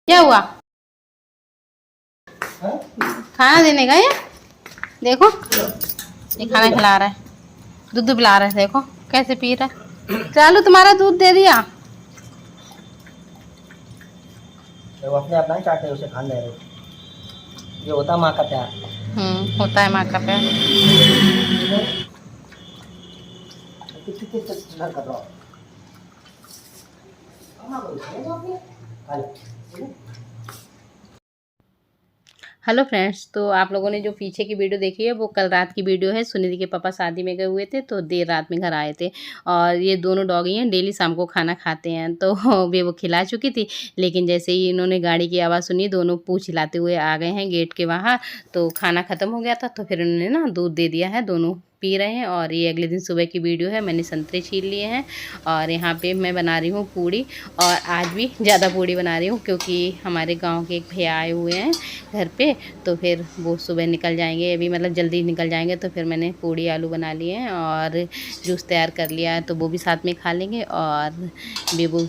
क्या हुआ? खाना देने का ये देखो, ये खाना खिला रहा है, दूध पिला रहा है, देखो कैसे पी रहा है। चालू तुम्हारा दूध दे दिया। तो वो अपने अपना चाहते हैं उसे खाने दे रहे। ये होता है माँ का प्यार। होता है माँ का प्यार। कर रहा हूँ। हेलो फ्रेंड्स, तो आप लोगों ने जो पीछे की वीडियो देखी है वो कल रात की वीडियो है। सुनिधि के पापा शादी में गए हुए थे तो देर रात में घर आए थे और ये दोनों डॉगी हैं, डेली शाम को खाना खाते हैं। तो वे वो खिला चुकी थी, लेकिन जैसे ही इन्होंने गाड़ी की आवाज़ सुनी दोनों पूँछ हिलाते हुए आ गए हैं गेट के बाहर। तो खाना ख़त्म हो गया था तो फिर इन्होंने ना दूध दे दिया है, दोनों पी रहे हैं। और ये अगले दिन सुबह की वीडियो है। मैंने संतरे छील लिए हैं और यहाँ पे मैं बना रही हूँ पूड़ी। और आज भी ज़्यादा पूड़ी बना रही हूँ क्योंकि हमारे गांव के एक भैया आए हुए हैं घर पे, तो फिर वो सुबह निकल जाएंगे, अभी मतलब जल्दी निकल जाएंगे। तो फिर मैंने पूड़ी आलू बना लिए हैं और जूस तैयार कर लिया है, तो वो भी साथ में खा लेंगे और बेबू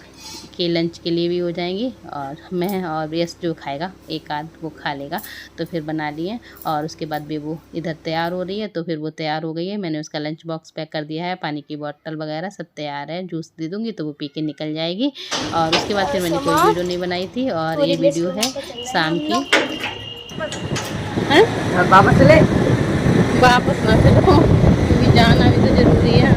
के लंच के लिए भी हो जाएंगी। और मैं और यस जो खाएगा एक आध वो खा लेगा। तो फिर बना लिए और उसके बाद बेबू इधर तैयार हो रही है, तो फिर वो तैयार हो गई है। मैंने उसका लंच बॉक्स पैक कर दिया है, पानी की बोतल वगैरह सब तैयार है। जूस दे दूँगी तो वो पी के निकल जाएगी। और उसके बाद फिर मैंने कोई वीडियो नहीं बनाई थी और ये वीडियो है शाम की। वापस चले, वापस ना चलो क्योंकि जाना भी तो ज़रूरी है।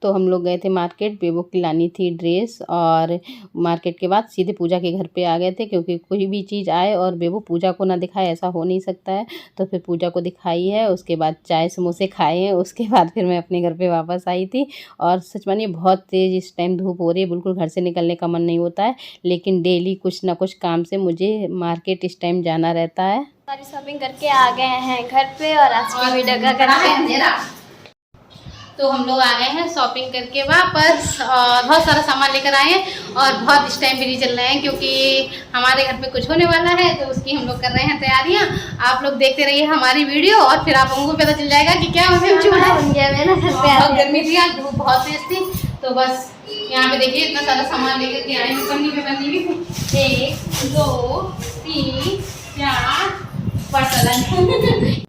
तो हम लोग गए थे मार्केट, बेबो की लानी थी ड्रेस और मार्केट के बाद सीधे पूजा के घर पे आ गए थे क्योंकि कोई भी चीज़ आए और बेबो पूजा को ना दिखाए ऐसा हो नहीं सकता है। तो फिर पूजा को दिखाई है, उसके बाद चाय समोसे खाए हैं, उसके बाद फिर मैं अपने घर पे वापस आई थी। और सच मानिए बहुत तेज़ इस टाइम धूप हो रही है, बिल्कुल घर से निकलने का मन नहीं होता है, लेकिन डेली कुछ ना कुछ काम से मुझे मार्केट इस टाइम जाना रहता है। सारी शॉपिंग करके आ गए हैं घर पे और आज की वीडियो का करते हैं। तो हम लोग आ गए हैं शॉपिंग करके वापस और बहुत सारा सामान लेकर आए हैं और बहुत इस टाइम बिजी चल रहे हैं क्योंकि हमारे घर पे कुछ होने वाला है, तो उसकी हम लोग कर रहे हैं तैयारियां। आप लोग देखते रहिए हमारी वीडियो और फिर आप लोगों को पता चल जाएगा कि क्या बन गया है ना घर पे। बहुत गर्मी थी, आज धूप बहुत तेज थी। तो बस यहाँ पे देखिए इतना सारा सामान लेकर के आए हैं, पन्नी पे बनी हुई 1 2 3 4 बर्तन।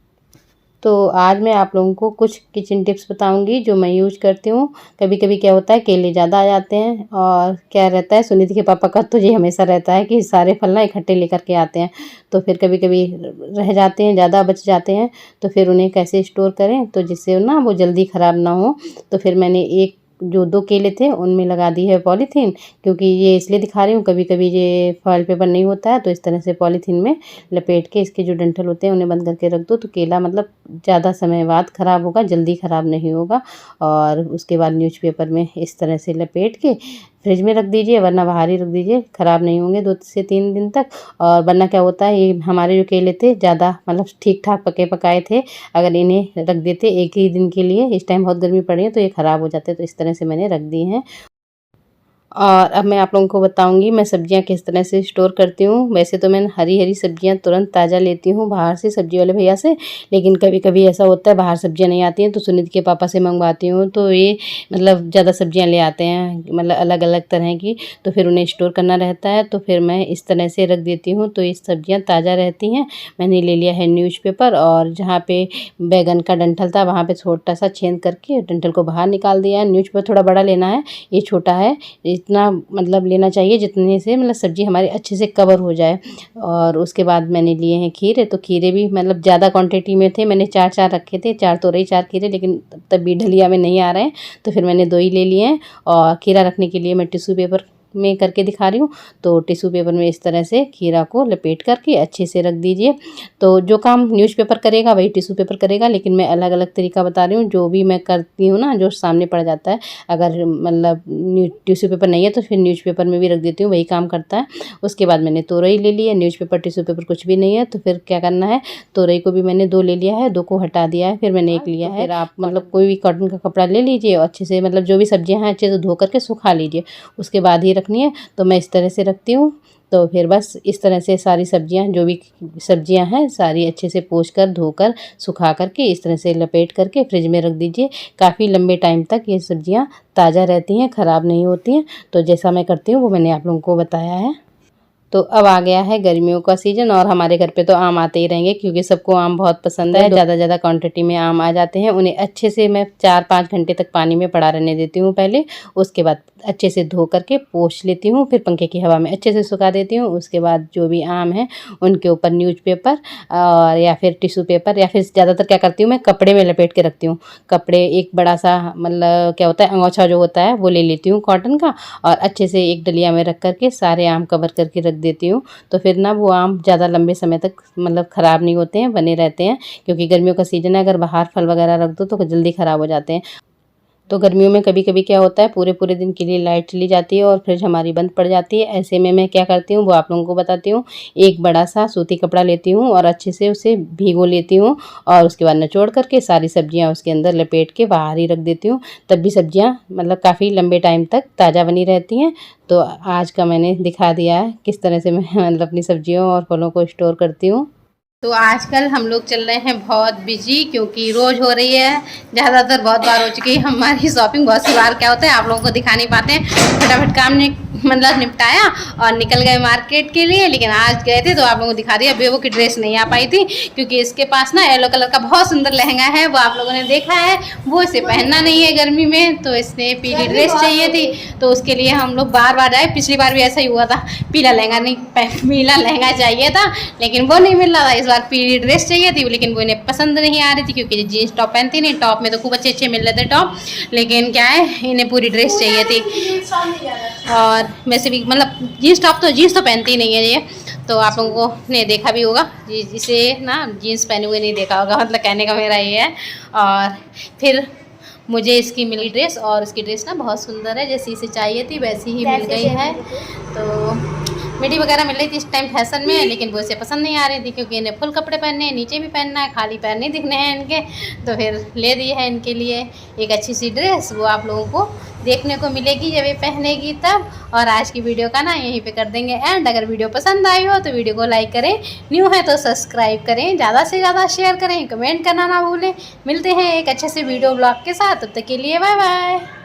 तो आज मैं आप लोगों को कुछ किचन टिप्स बताऊंगी जो मैं यूज करती हूँ। कभी कभी क्या होता है केले ज़्यादा आ जाते हैं और क्या रहता है, सुनीति के पापा का तो ये हमेशा रहता है कि सारे फल ना इकट्ठे लेकर के आते हैं। तो फिर कभी कभी रह जाते हैं, ज़्यादा बच जाते हैं, तो फिर उन्हें कैसे स्टोर करें तो जिससे ना वो जल्दी ख़राब ना हो। तो फिर मैंने जो 2 केले थे उनमें लगा दी है पॉलीथीन, क्योंकि ये इसलिए दिखा रही हूँ कभी कभी ये फॉइल पेपर नहीं होता है, तो इस तरह से पॉलीथीन में लपेट के इसके जो डंठल होते हैं उन्हें बंद करके रख दो तो केला मतलब ज़्यादा समय बाद ख़राब होगा, जल्दी ख़राब नहीं होगा। और उसके बाद न्यूज़पेपर में इस तरह से लपेट के फ्रिज में रख दीजिए, वरना बाहर ही रख दीजिए, ख़राब नहीं होंगे 2 से 3 दिन तक। और वरना क्या होता है, ये हमारे जो केले थे ज़्यादा मतलब ठीक ठाक पके पकाए थे, अगर इन्हें रख देते एक ही दिन के लिए, इस टाइम बहुत गर्मी पड़ रही है तो ये ख़राब हो जाते, तो इस तरह से मैंने रख दिए हैं। और अब मैं आप लोगों को बताऊंगी मैं सब्जियां किस तरह से स्टोर करती हूँ। वैसे तो मैं हरी सब्जियां तुरंत ताज़ा लेती हूँ बाहर से सब्जी वाले भैया से, लेकिन कभी कभी ऐसा होता है बाहर सब्जियां नहीं आती हैं तो सुनीति के पापा से मंगवाती हूँ। तो ये मतलब ज़्यादा सब्जियां ले आते हैं, मतलब अलग अलग तरह की, तो फिर उन्हें स्टोर करना रहता है, तो फिर मैं इस तरह से रख देती हूँ तो ये सब्जियाँ ताज़ा रहती हैं। मैंने ले लिया है न्यूज़पेपर और जहाँ पे बैगन का डंठल था वहाँ पर छोटा सा छेद करके डंठल को बाहर निकाल दिया है। न्यूज़पेपर थोड़ा बड़ा लेना है, ये छोटा है, इतना मतलब लेना चाहिए जितने से मतलब सब्ज़ी हमारी अच्छे से कवर हो जाए। और उसके बाद मैंने लिए हैं खीरे, तो खीरे भी मतलब ज़्यादा क्वांटिटी में थे, मैंने 4 रखे थे, 4 तो रही 4 खीरे, लेकिन तब भी ढलिया में नहीं आ रहे हैं तो फिर मैंने 2 ही ले लिए हैं। और खीरा रखने के लिए मैं टिश्यू पेपर में करके दिखा रही हूँ, तो टिश्यू पेपर में इस तरह से खीरा को लपेट करके अच्छे से रख दीजिए। तो जो काम न्यूज़पेपर करेगा वही टिश्यू पेपर करेगा, लेकिन मैं अलग अलग तरीका बता रही हूँ, जो भी मैं करती हूँ ना जो सामने पड़ जाता है, अगर मतलब टिश्यू पेपर नहीं है तो फिर न्यूज़पेपर में भी रख देती हूँ, वही काम करता है। उसके बाद मैंने तोरई ले ली है, न्यूज़पेपर टिश्यू पेपर कुछ भी नहीं है, तो फिर क्या करना है, तोरई को भी मैंने 2 ले लिया है, 2 को हटा दिया है, फिर मैंने 1 लिया है। फिर आप मतलब कोई भी कॉटन का कपड़ा ले लीजिए और अच्छे से मतलब जो भी सब्जियाँ हैं अच्छे से धो करके सुखा लीजिए, उसके बाद ही रखनी है। तो मैं इस तरह से रखती हूँ। तो फिर बस इस तरह से सारी सब्जियां, जो भी सब्जियां हैं सारी अच्छे से पोंछकर धोकर सुखा करके इस तरह से लपेट करके फ्रिज में रख दीजिए। काफ़ी लंबे टाइम तक ये सब्जियां ताज़ा रहती हैं, ख़राब नहीं होती हैं। तो जैसा मैं करती हूँ वो मैंने आप लोगों को बताया है। तो अब आ गया है गर्मियों का सीज़न और हमारे घर पे तो आम आते ही रहेंगे क्योंकि सबको आम बहुत पसंद है। ज़्यादा क्वांटिटी में आम आ जाते हैं। उन्हें अच्छे से मैं 4-5 घंटे तक पानी में पड़ा रहने देती हूँ पहले। उसके बाद अच्छे से धो करके पोंछ लेती हूँ, फिर पंखे की हवा में अच्छे से सुखा देती हूँ। उसके बाद जो भी आम है उनके ऊपर न्यूज़पेपर और या फिर टिश्यू पेपर या फिर ज़्यादातर क्या करती हूँ मैं कपड़े में लपेट के रखती हूँ। कपड़े एक बड़ा सा मतलब क्या होता है अंगोछा जो होता है वो ले लेती हूँ कॉटन का और अच्छे से एक डलिया में रख करके सारे आम कवर करके रख देती हूँ। तो फिर ना वो आम ज़्यादा लंबे समय तक मतलब ख़राब नहीं होते हैं, बने रहते हैं। क्योंकि गर्मियों का सीज़न है, अगर बाहर फल वगैरह रख दो तो जल्दी ख़राब हो जाते हैं। तो गर्मियों में कभी कभी क्या होता है पूरे दिन के लिए लाइट चली जाती है और फ्रिज हमारी बंद पड़ जाती है। ऐसे में मैं क्या करती हूँ वो आप लोगों को बताती हूँ। एक बड़ा सा सूती कपड़ा लेती हूँ और अच्छे से उसे भिगो लेती हूँ और उसके बाद निचोड़ करके सारी सब्जियाँ उसके अंदर लपेट के बाहर ही रख देती हूँ। तब भी सब्जियाँ मतलब काफ़ी लंबे टाइम तक ताज़ा बनी रहती हैं। तो आज का मैंने दिखा दिया है किस तरह से मैं मतलब अपनी सब्जियों और फलों को स्टोर करती हूँ। तो आजकल हम लोग चल रहे हैं बहुत बिजी क्योंकि रोज़ हो रही है, ज़्यादातर बहुत बार हो चुकी है हमारी शॉपिंग। बहुत सी बार क्या होता है आप लोगों को दिखा नहीं पाते हैं, फटाफट काम मतलब निपटाया और निकल गए मार्केट के लिए। लेकिन आज गए थे तो आप लोगों को दिखा दिया। बेबो की ड्रेस नहीं आ पाई थी क्योंकि इसके पास ना येलो कलर का बहुत सुंदर लहंगा है, वो आप लोगों ने देखा है, वो इसे पहनना नहीं है गर्मी में। तो इसने पीली ड्रेस चाहिए थी तो उसके लिए हम लोग बार जाए। पिछली बार भी ऐसा ही हुआ था, पीला लहंगा चाहिए था लेकिन वो नहीं मिल रहा था। इस बार पीली ड्रेस चाहिए थी लेकिन वो इन्हें पसंद नहीं आ रही थी क्योंकि जीन्स टॉप पहनती नहीं। टॉप में तो खूब अच्छे मिल रहे थे टॉप, लेकिन क्या है इन्हें पूरी ड्रेस चाहिए थी। और वैसे भी मतलब जीन्स तो पहनती नहीं है ये। तो आप लोगों को ने देखा भी होगा, इसे ना जीन्स पहने हुए नहीं देखा होगा, मतलब कहने का मेरा ये है। और फिर मुझे इसकी मिली ड्रेस और इसकी ड्रेस ना बहुत सुंदर है, जैसी इसे चाहिए थी वैसी ही मिल गई है। तो मिडी वगैरह मिल रही थी इस टाइम फैशन में, लेकिन वो इसे पसंद नहीं आ रही थी क्योंकि इन्हें फुल कपड़े पहनने हैं, नीचे भी पहनना है, खाली पैर नहीं दिखने हैं इनके। तो फिर ले दी है इनके लिए एक अच्छी सी ड्रेस, वो आप लोगों को देखने को मिलेगी जब ये पहनेगी तब। और आज की वीडियो का ना यहीं पे कर देंगे एंड। अगर वीडियो पसंद आई हो तो वीडियो को लाइक करें, न्यू है तो सब्सक्राइब करें, ज़्यादा से ज़्यादा शेयर करें, कमेंट करना ना भूलें। मिलते हैं एक अच्छे से वीडियो ब्लॉग के साथ, तब तक के लिए बाय बाय।